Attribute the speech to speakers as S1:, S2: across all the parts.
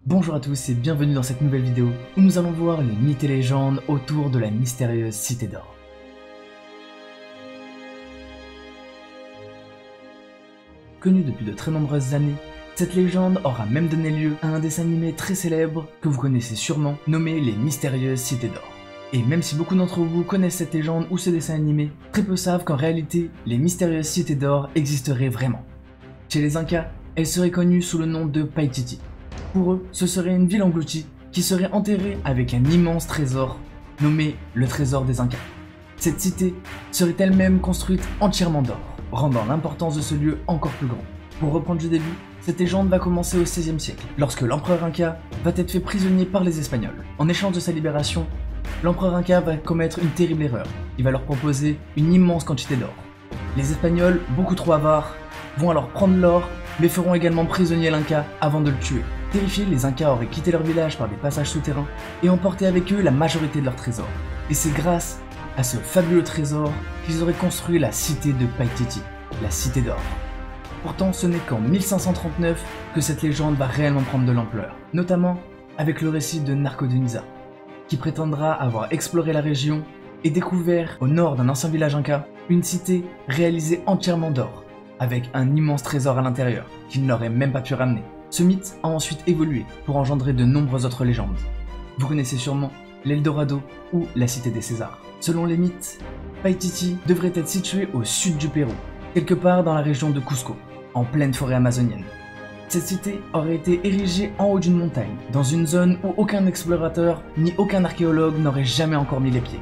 S1: Bonjour à tous et bienvenue dans cette nouvelle vidéo où nous allons voir les mythes et légendes autour de la mystérieuse Cité d'Or. Connue depuis de très nombreuses années, cette légende aura même donné lieu à un dessin animé très célèbre que vous connaissez sûrement, nommé les Mystérieuses Cités d'Or. Et même si beaucoup d'entre vous connaissent cette légende ou ce dessin animé, très peu savent qu'en réalité, les Mystérieuses Cités d'Or existeraient vraiment. Chez les Incas, elles seraient connues sous le nom de Paititi. Pour eux, ce serait une ville engloutie qui serait enterrée avec un immense trésor nommé le trésor des Incas. Cette cité serait elle-même construite entièrement d'or, rendant l'importance de ce lieu encore plus grand. Pour reprendre du début, cette légende va commencer au XVIe siècle, lorsque l'empereur Inca va être fait prisonnier par les Espagnols. En échange de sa libération, l'empereur Inca va commettre une terrible erreur. Il va leur proposer une immense quantité d'or. Les Espagnols, beaucoup trop avares, vont alors prendre l'or, mais feront également prisonnier l'Inca avant de le tuer. Terrifiés, les Incas auraient quitté leur village par des passages souterrains et emporté avec eux la majorité de leurs trésors. Et c'est grâce à ce fabuleux trésor qu'ils auraient construit la cité de Paititi, la cité d'or. Pourtant, ce n'est qu'en 1539 que cette légende va réellement prendre de l'ampleur, notamment avec le récit de Narco-Dunza, qui prétendra avoir exploré la région et découvert, au nord d'un ancien village Inca, une cité réalisée entièrement d'or, avec un immense trésor à l'intérieur, qu'il n'aurait même pas pu ramener. Ce mythe a ensuite évolué pour engendrer de nombreuses autres légendes. Vous connaissez sûrement l'Eldorado ou la cité des Césars. Selon les mythes, Paititi devrait être située au sud du Pérou, quelque part dans la région de Cusco, en pleine forêt amazonienne. Cette cité aurait été érigée en haut d'une montagne, dans une zone où aucun explorateur ni aucun archéologue n'aurait jamais encore mis les pieds.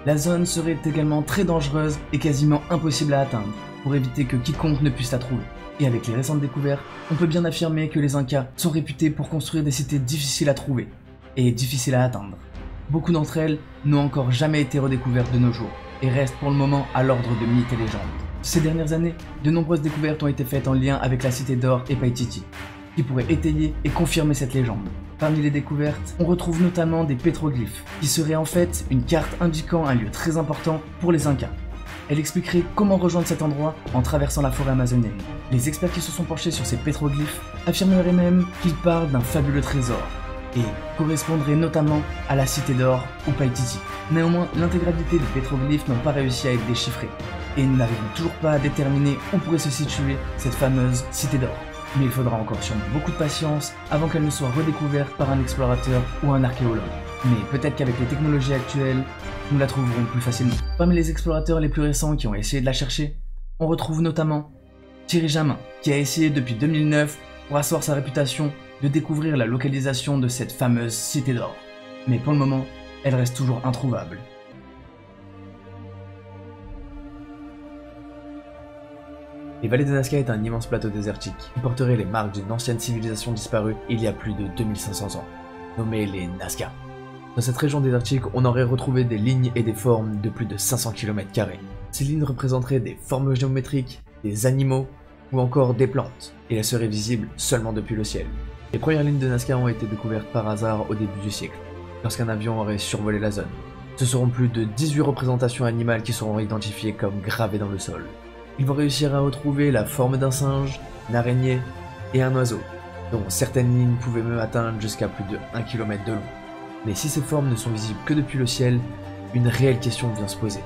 S1: La zone serait également très dangereuse et quasiment impossible à atteindre, pour éviter que quiconque ne puisse la trouver. Et avec les récentes découvertes, on peut bien affirmer que les Incas sont réputés pour construire des cités difficiles à trouver et difficiles à atteindre. Beaucoup d'entre elles n'ont encore jamais été redécouvertes de nos jours et restent pour le moment à l'ordre de mythes et légendes. Ces dernières années, de nombreuses découvertes ont été faites en lien avec la cité d'or et Paititi, qui pourraient étayer et confirmer cette légende. Parmi les découvertes, on retrouve notamment des pétroglyphes, qui seraient en fait une carte indiquant un lieu très important pour les Incas. Elle expliquerait comment rejoindre cet endroit en traversant la forêt amazonienne. Les experts qui se sont penchés sur ces pétroglyphes affirmeraient même qu'ils parlent d'un fabuleux trésor et correspondraient notamment à la cité d'or ou Paititi. Néanmoins, l'intégralité des pétroglyphes n'ont pas réussi à être déchiffrés et nous n'arrivons toujours pas à déterminer où pourrait se situer cette fameuse cité d'or. Mais il faudra encore sûrement beaucoup de patience avant qu'elle ne soit redécouverte par un explorateur ou un archéologue. Mais peut-être qu'avec les technologies actuelles, nous la trouverons plus facilement. Parmi les explorateurs les plus récents qui ont essayé de la chercher, on retrouve notamment Thierry Jamin, qui a essayé depuis 2009, pour asseoir sa réputation, de découvrir la localisation de cette fameuse cité d'or. Mais pour le moment, elle reste toujours introuvable. Les vallées de Nazca est un immense plateau désertique qui porterait les marques d'une ancienne civilisation disparue il y a plus de 2500 ans, nommée les Nazca. Dans cette région désertique, on aurait retrouvé des lignes et des formes de plus de 500 km². Ces lignes représenteraient des formes géométriques, des animaux ou encore des plantes, et elles seraient visibles seulement depuis le ciel. Les premières lignes de Nazca ont été découvertes par hasard au début du siècle, lorsqu'un avion aurait survolé la zone. Ce seront plus de 18 représentations animales qui seront identifiées comme gravées dans le sol. Ils vont réussir à retrouver la forme d'un singe, une araignée et un oiseau, dont certaines lignes pouvaient même atteindre jusqu'à plus de 1 km de long. Mais si ces formes ne sont visibles que depuis le ciel, une réelle question vient se poser.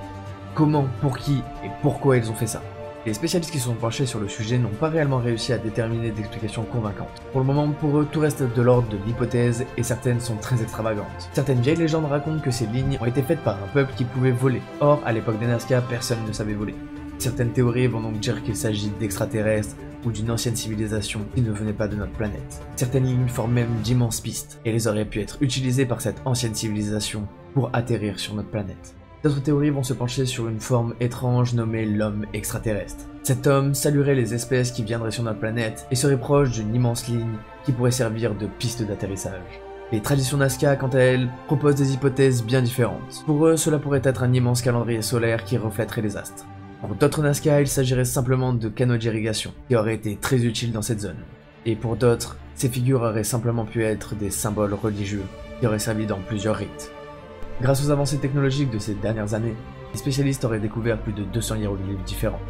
S1: Comment, pour qui et pourquoi ils ont fait ça? Les spécialistes qui se sont penchés sur le sujet n'ont pas réellement réussi à déterminer d'explications convaincantes. Pour le moment, pour eux, tout reste de l'ordre de l'hypothèse et certaines sont très extravagantes. Certaines vieilles légendes racontent que ces lignes ont été faites par un peuple qui pouvait voler. Or, à l'époque des Nazca, personne ne savait voler. Certaines théories vont donc dire qu'il s'agit d'extraterrestres ou d'une ancienne civilisation qui ne venait pas de notre planète. Certaines lignes forment même d'immenses pistes, et elles auraient pu être utilisées par cette ancienne civilisation pour atterrir sur notre planète. D'autres théories vont se pencher sur une forme étrange nommée l'homme extraterrestre. Cet homme saluerait les espèces qui viendraient sur notre planète et serait proche d'une immense ligne qui pourrait servir de piste d'atterrissage. Les traditions Nazca, quant à elles, proposent des hypothèses bien différentes. Pour eux, cela pourrait être un immense calendrier solaire qui reflèterait les astres. Pour d'autres Nazca, il s'agirait simplement de canaux d'irrigation, qui auraient été très utiles dans cette zone. Et pour d'autres, ces figures auraient simplement pu être des symboles religieux, qui auraient servi dans plusieurs rites. Grâce aux avancées technologiques de ces dernières années, les spécialistes auraient découvert plus de 200 hiéroglyphes différents.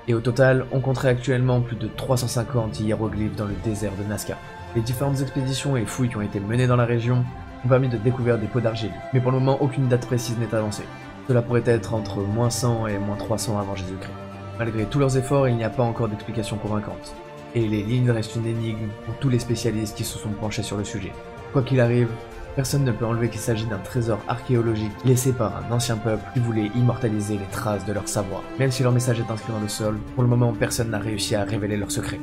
S1: Et au total, on compterait actuellement plus de 350 hiéroglyphes dans le désert de Nazca. Les différentes expéditions et fouilles qui ont été menées dans la région ont permis de découvrir des pots d'argile, mais pour le moment aucune date précise n'est annoncée. Cela pourrait être entre -100 et -300 avant Jésus-Christ. Malgré tous leurs efforts, il n'y a pas encore d'explication convaincante. Et les lignes restent une énigme pour tous les spécialistes qui se sont penchés sur le sujet. Quoi qu'il arrive, personne ne peut enlever qu'il s'agit d'un trésor archéologique laissé par un ancien peuple qui voulait immortaliser les traces de leur savoir. Même si leur message est inscrit dans le sol, pour le moment personne n'a réussi à révéler leur secret.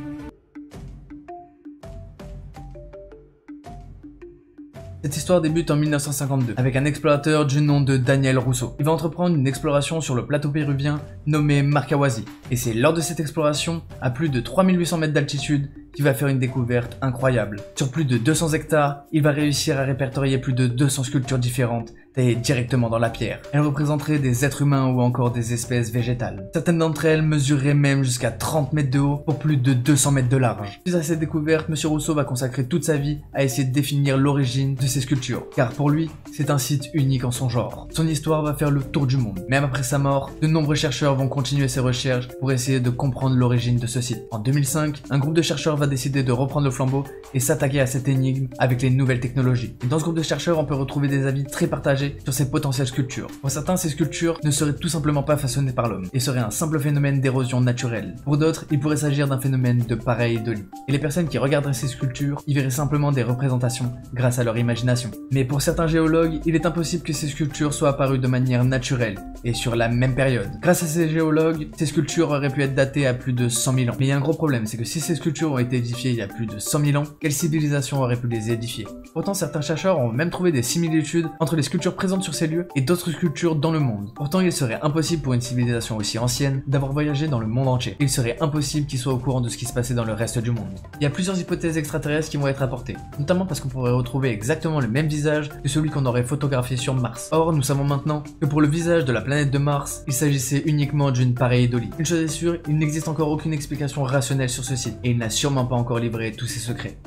S1: Cette histoire débute en 1952, avec un explorateur du nom de Daniel Rousseau. Il va entreprendre une exploration sur le plateau péruvien nommé Marcahuasi, et c'est lors de cette exploration, à plus de 3800 mètres d'altitude, qu'il va faire une découverte incroyable. Sur plus de 200 hectares, il va réussir à répertorier plus de 200 sculptures différentes, taillées directement dans la pierre. Elles représenteraient des êtres humains ou encore des espèces végétales. Certaines d'entre elles mesureraient même jusqu'à 30 mètres de haut pour plus de 200 mètres de large. Suite à cette découverte, M. Rousseau va consacrer toute sa vie à essayer de définir l'origine de ces sculptures, car pour lui, c'est un site unique en son genre. Son histoire va faire le tour du monde. Même après sa mort, de nombreux chercheurs vont continuer ses recherches pour essayer de comprendre l'origine de ce site. En 2005, un groupe de chercheurs va décider de reprendre le flambeau et s'attaquer à cette énigme avec les nouvelles technologies. Et dans ce groupe de chercheurs, on peut retrouver des avis très partagés sur ces potentielles sculptures. Pour certains, ces sculptures ne seraient tout simplement pas façonnées par l'homme et seraient un simple phénomène d'érosion naturelle. Pour d'autres, il pourrait s'agir d'un phénomène de pareidolie. Et les personnes qui regarderaient ces sculptures y verraient simplement des représentations grâce à leur imagination. Mais pour certains géologues, il est impossible que ces sculptures soient apparues de manière naturelle et sur la même période. Grâce à ces géologues, ces sculptures auraient pu être datées à plus de 100 000 ans. Mais il y a un gros problème, c'est que si ces sculptures ont été édifiées il y a plus de 100 000 ans, quelle civilisation aurait pu les édifier? Pourtant, certains chercheurs ont même trouvé des similitudes entre les sculptures présentes sur ces lieux et d'autres sculptures dans le monde. Pourtant, il serait impossible pour une civilisation aussi ancienne d'avoir voyagé dans le monde entier. Il serait impossible qu'ils soient au courant de ce qui se passait dans le reste du monde. Il y a plusieurs hypothèses extraterrestres qui vont être apportées, notamment parce qu'on pourrait retrouver exactement le même visage que celui qu'on aurait photographié sur Mars. Or, nous savons maintenant que pour le visage de la planète de Mars, il s'agissait uniquement d'une pareidolie. Une chose est sûre, il n'existe encore aucune explication rationnelle sur ce site, et il n'a sûrement pas encore livré tous ses secrets.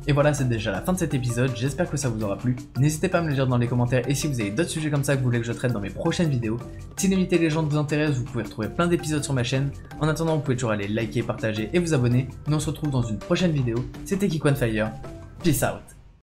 S1: Et voilà, c'est déjà la fin de cet épisode, j'espère que ça vous aura plu. N'hésitez pas à me le dire dans les commentaires et si vous avez d'autres sujets comme ça que vous voulez que je traite dans mes prochaines vidéos. Si les mythes et légendes vous intéressent, vous pouvez retrouver plein d'épisodes sur ma chaîne. En attendant, vous pouvez toujours aller liker, partager et vous abonner. Nous on se retrouve dans une prochaine vidéo. C'était KickOneFire, peace out.